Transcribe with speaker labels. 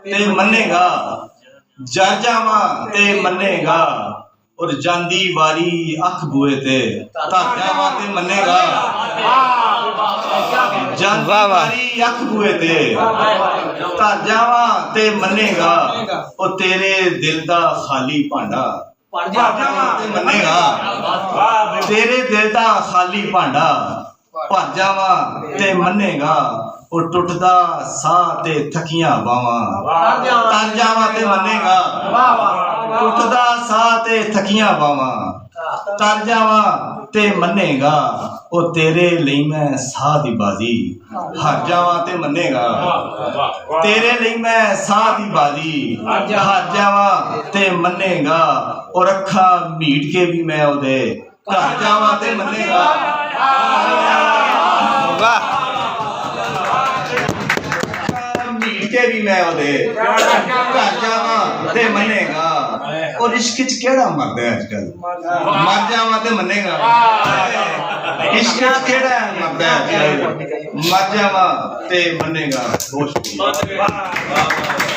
Speaker 1: ते मन्नेगा, जर जावा ते मन्नेगा, और जांदी वारी अख बुए ते तर जावा ते मन्नेगा, जांदी वारी अख बुए ते तर जावा ते मन्नेगा, और तेरे दिल दा खाली भांडा ते मन्नेगा, तेरे दिल दा खाली भांडा भर जावा ते मन्नेगा, और टुटदा साह ते थकियां बावां तर जावा ते मन्नेगा, टुटदा साह ते थकियां बावां तर जावा ते मन्नेगा, और तेरे लिए मैं साह दी बाजी हार जावा ते मन्नेगा, तेरे लिए मैं साह दी बाजी हार जावा ते मन्नेगा, और अखा मीट के भी मैं ओदे घर जावा ते मन्नेगा। मीट के भी मैं ओदे घर जावा ते मन्नेगा, और इश्क च केड़ा मरदा है अजकल मर जावा ते मन्नेगा, इश्क च केड़ा मरदा है अजकल मर जावा ते मन्नेगा। बहुत शुक्रिया।